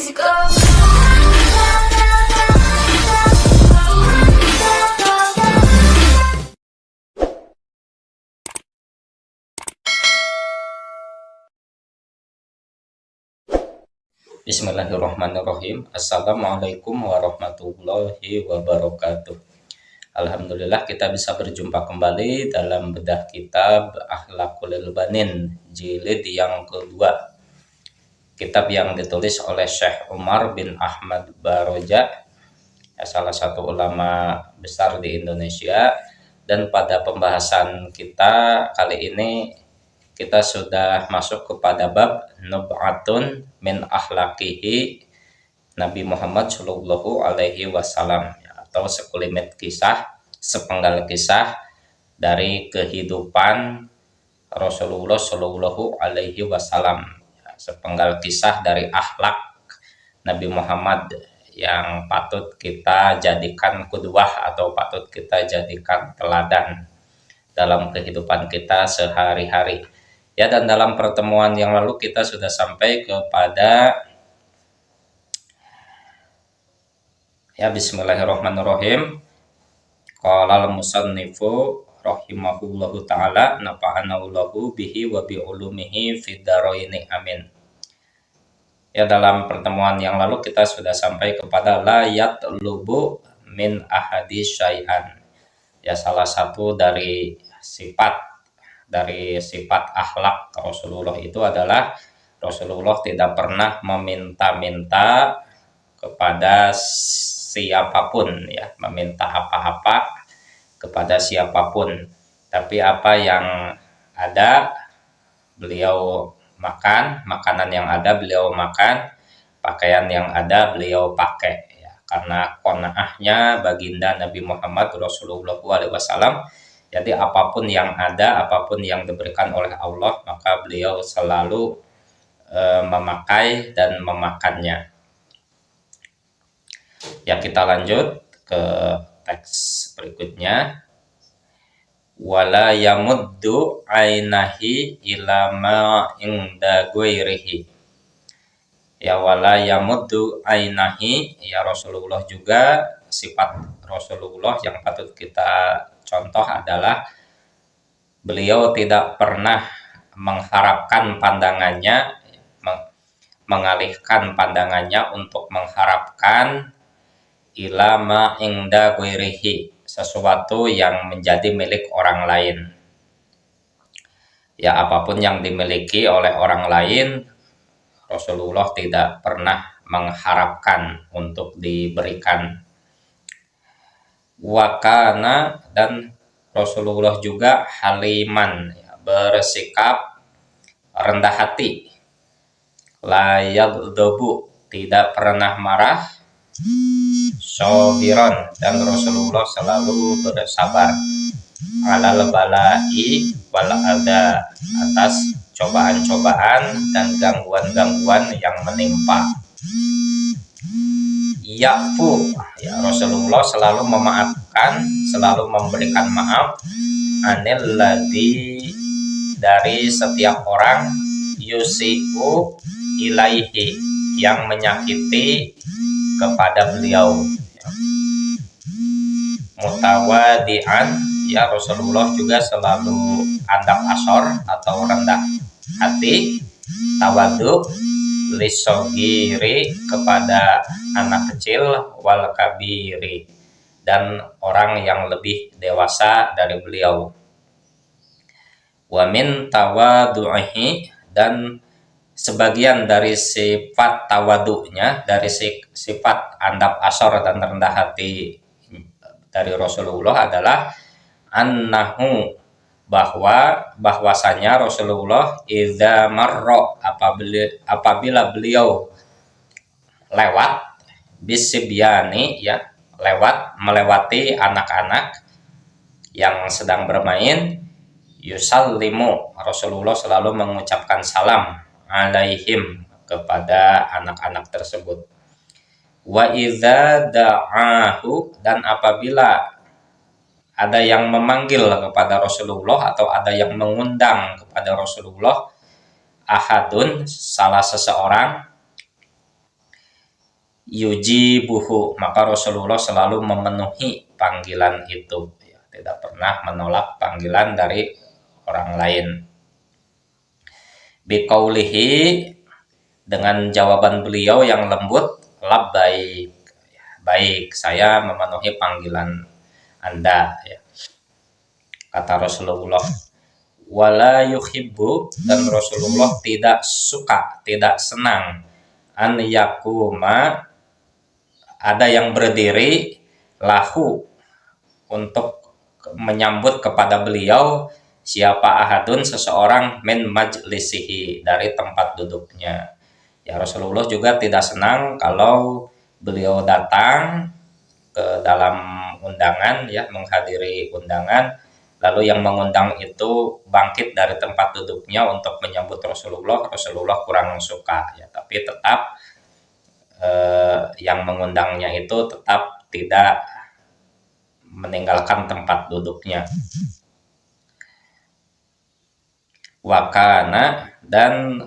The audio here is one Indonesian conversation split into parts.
musical. Bismillahirrahmanirrahim. Assalamualaikum warahmatullahi wabarakatuh. Alhamdulillah kita bisa berjumpa kembali dalam bedah kitab Akhlaqul Banin jilid yang kedua. Kitab yang ditulis oleh Syekh Umar bin Ahmad Baroja, salah satu ulama besar di Indonesia. Dan pada pembahasan kita kali ini kita sudah masuk kepada bab nub'atun min akhlaqihi Nabi Muhammad Shallallahu Alaihi Wasallam, atau sekulimet kisah, sepenggal kisah dari kehidupan Rasulullah Shallallahu Alaihi Wasallam, sepenggal kisah dari akhlak Nabi Muhammad yang patut kita jadikan qudwah atau patut kita jadikan teladan dalam kehidupan kita sehari-hari. Ya, dan dalam pertemuan yang lalu kita sudah sampai kepada bismillahirrahmanirrahim. Qala al-musannifu rahimahullahu ta'ala nafa'anallahu bihi wa bi ulumihi fid dharaini amin. Ya, dalam pertemuan yang lalu kita sudah sampai kepada la yatlubu min ahadis syai'an. Ya, salah satu dari sifat akhlak Rasulullah itu adalah Rasulullah tidak pernah meminta-minta kepada siapapun, ya, meminta apa-apa kepada siapapun, tapi apa yang ada beliau makan, makanan yang ada beliau makan, pakaian yang ada beliau pakai, ya, karena qanaahnya baginda Nabi Muhammad Rasulullah SAW. Jadi apapun yang ada, apapun yang diberikan oleh Allah, maka beliau selalu memakai dan memakannya. Ya, kita lanjut ke teks berikutnya. Wala yamuddu ainahi ila ma inda ghairihi. Ya, wala yamuddu ainahi, ya, Rasulullah juga, sifat Rasulullah yang patut kita contoh adalah beliau tidak pernah mengharapkan pandangannya, mengalihkan pandangannya untuk mengharapkan ilama inda ghairihi, sesuatu yang menjadi milik orang lain. Ya, apapun yang dimiliki oleh orang lain, Rasulullah tidak pernah mengharapkan untuk diberikan. Wakana, dan Rasulullah juga haliman, ya, bersikap rendah hati. La yaghdabu, tidak pernah marah. Sobiron, dan Rasulullah selalu bersabar. Alal balai wal ada, atas cobaan-cobaan dan gangguan-gangguan yang menimpa. Ya'fu, ya, Rasulullah selalu memaafkan, selalu memberikan maaf. Anil ladzi, dari setiap orang, yusi'u ilaihi, yang menyakiti kepada beliau. Mutawadi'an, ya, Rasulullah juga selalu andap asor atau rendah hati. Tawadu, lisogiri, kepada anak kecil, wal kabiri, dan orang yang lebih dewasa dari beliau. Wa min tawadu'ihi, dan sebagian dari sifat tawadu'nya, dari sifat andap asor dan rendah hati dari Rasulullah adalah annahu, bahwasanya Rasulullah idza marra, apabila beliau lewat, bisibyani, ya, melewati anak-anak yang sedang bermain, yusallimu, Rasulullah selalu mengucapkan salam alaihim, kepada anak-anak tersebut. Wa idza da'ahu, dan apabila ada yang memanggil kepada Rasulullah atau ada yang mengundang kepada Rasulullah, ahadun, salah seseorang, yujibuhu, maka Rasulullah selalu memenuhi panggilan itu, ya, tidak pernah menolak panggilan dari orang lain. Biqaulihi, dengan jawaban beliau yang lembut, labbaik, baik, saya memenuhi panggilan Anda, ya. Kata Rasulullah, wala yuhibbu, dan Rasulullah tidak suka, tidak senang, an yakuma, ada yang berdiri, lahu, untuk menyambut kepada beliau, siapa ahadun, seseorang, min majlisihi, dari tempat duduknya. Ya, Rasulullah juga tidak senang kalau beliau datang ke dalam undangan, ya, menghadiri undangan, lalu yang mengundang itu bangkit dari tempat duduknya untuk menyambut Rasulullah. Rasulullah kurang suka, ya, tapi tetap yang mengundangnya itu tetap tidak meninggalkan tempat duduknya. Wakana, dan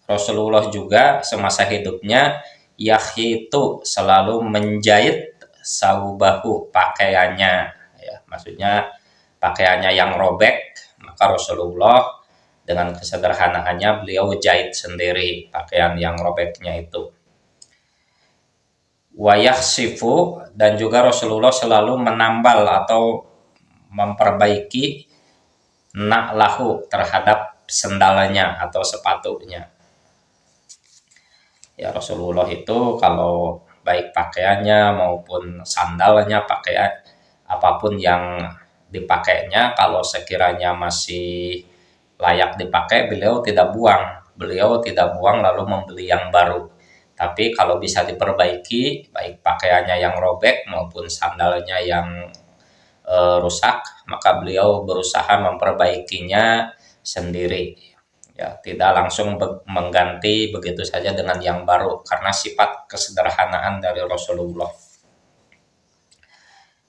Rasulullah juga semasa hidupnya yahitu, selalu menjahit saubahu, pakaiannya, ya, maksudnya pakaiannya yang robek, maka Rasulullah dengan kesederhanaannya beliau jahit sendiri pakaian yang robeknya itu. Wayahsifu, dan juga Rasulullah selalu menambal atau memperbaiki na'lahu, terhadap sendalanya atau sepatunya. Ya, Rasulullah itu kalau baik pakaiannya maupun sandalnya, pakaian apapun yang dipakainya, kalau sekiranya masih layak dipakai, beliau tidak buang lalu membeli yang baru. Tapi kalau bisa diperbaiki, baik pakaiannya yang robek maupun sandalnya yang rusak, maka beliau berusaha memperbaikinya sendiri. Ya, tidak langsung mengganti begitu saja dengan yang baru, karena sifat kesederhanaan dari Rasulullah.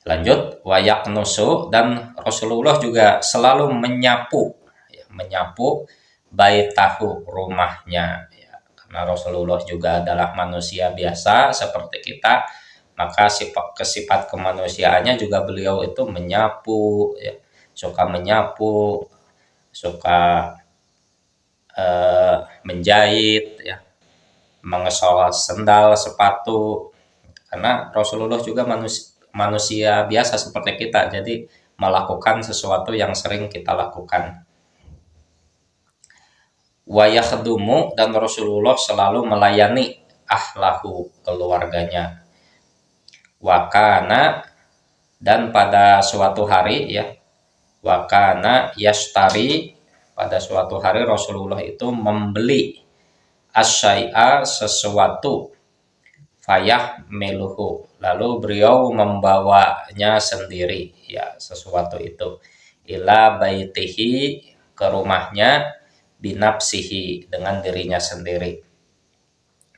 Lanjut, wayaknusu, dan Rasulullah juga selalu menyapu, ya, menyapu baitahu, rumahnya, ya, karena Rasulullah juga adalah manusia biasa seperti kita, maka sifat kemanusiaannya juga beliau itu menyapu, ya, suka menyapu, suka menjahit, ya, mengesol sendal, sepatu, karena Rasulullah juga manusia biasa seperti kita, jadi melakukan sesuatu yang sering kita lakukan. Wayakhdumu, dan Rasulullah selalu melayani ahlahu, keluarganya. Wakana, dan pada suatu hari, ya, wakana yashtari, pada suatu hari Rasulullah itu membeli asyai'a, sesuatu, fayah meluhu, lalu beliau membawanya sendiri, ya, sesuatu itu, ila baitihi, ke rumahnya, binafsihi, dengan dirinya sendiri.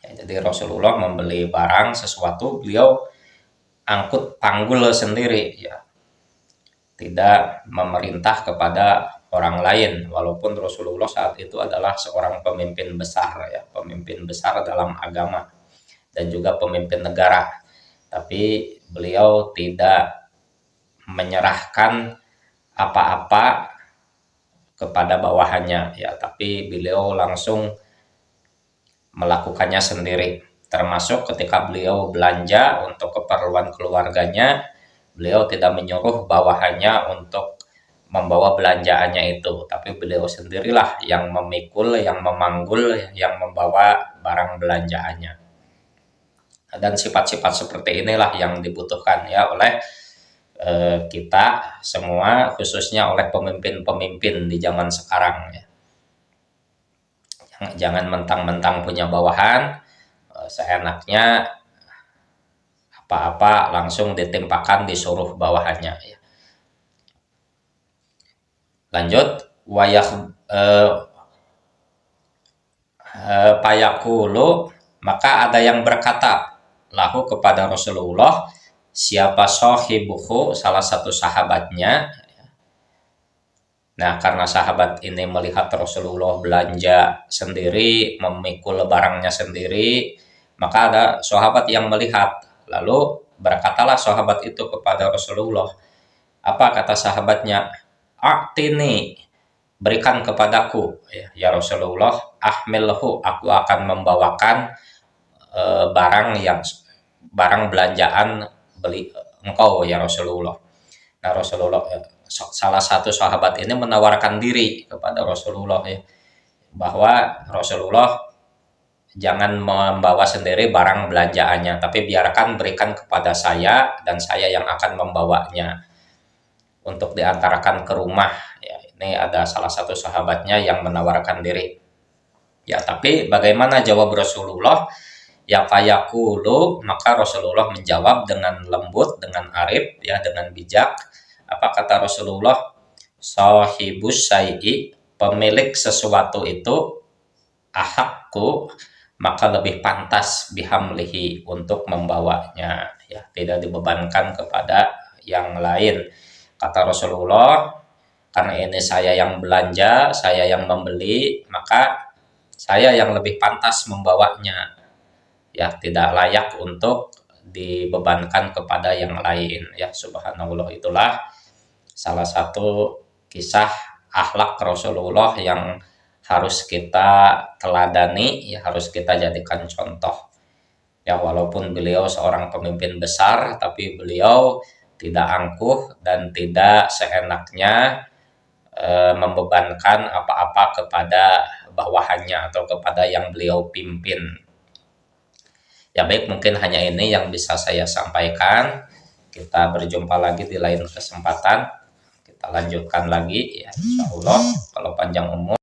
Ya, jadi Rasulullah membeli barang sesuatu, beliau angkut panggul sendiri, ya, tidak memerintah kepada orang lain, walaupun Rasulullah saat itu adalah seorang pemimpin besar, ya, pemimpin besar dalam agama dan juga pemimpin negara, tapi beliau tidak menyerahkan apa-apa kepada bawahannya, ya, tapi beliau langsung melakukannya sendiri, termasuk ketika beliau belanja untuk keperluan keluarganya, beliau tidak menyuruh bawahannya untuk membawa belanjaannya itu, tapi beliau sendirilah yang memikul, yang memanggul, yang membawa barang belanjaannya. Dan sifat-sifat seperti inilah yang dibutuhkan, ya, oleh kita semua, khususnya oleh pemimpin-pemimpin di zaman sekarang, ya. Jangan mentang-mentang punya bawahan, seenaknya apa-apa langsung ditimpakan, disuruh bawahannya, ya. Lanjut, payakulu, maka ada yang berkata lahu, kepada Rasulullah, siapa sahibuhu, salah satu sahabatnya. Nah, karena sahabat ini melihat Rasulullah belanja sendiri, memikul barangnya sendiri, Maka ada sahabat yang melihat, lalu berkatalah sahabat itu kepada Rasulullah. Apa kata sahabatnya? A'tini, berikan kepadaku, ya Rasulullah, ahmilhu, aku akan membawakan barang belanjaan beli engkau ya Rasulullah. Nah Rasulullah, salah satu sahabat ini menawarkan diri kepada Rasulullah, ya, bahwa Rasulullah jangan membawa sendiri barang belanjaannya, tapi biarkan berikan kepada saya dan saya yang akan membawanya untuk diantarkan ke rumah. Ya, ini ada salah satu sahabatnya yang menawarkan diri. Ya, tapi bagaimana jawab Rasulullah? Ya fayaqulu, maka Rasulullah menjawab dengan lembut, dengan arif, ya, dengan bijak. Apa kata Rasulullah? Sahibus syai'i, pemilik sesuatu itu, ahakku, maka lebih pantas bihamlihi, untuk membawanya, ya, tidak dibebankan kepada yang lain. Kata Rasulullah, karena ini saya yang belanja, saya yang membeli, maka saya yang lebih pantas membawanya, ya, tidak layak untuk dibebankan kepada yang lain, ya. Subhanallah, itulah salah satu kisah akhlak Rasulullah yang harus kita teladani, ya, harus kita jadikan contoh. Ya, walaupun beliau seorang pemimpin besar, tapi beliau tidak angkuh dan tidak seenaknya membebankan apa-apa kepada bawahannya atau kepada yang beliau pimpin. Ya baik, mungkin hanya ini yang bisa saya sampaikan. Kita berjumpa lagi di lain kesempatan. Kita lanjutkan lagi, ya, insya Allah, kalau panjang umur.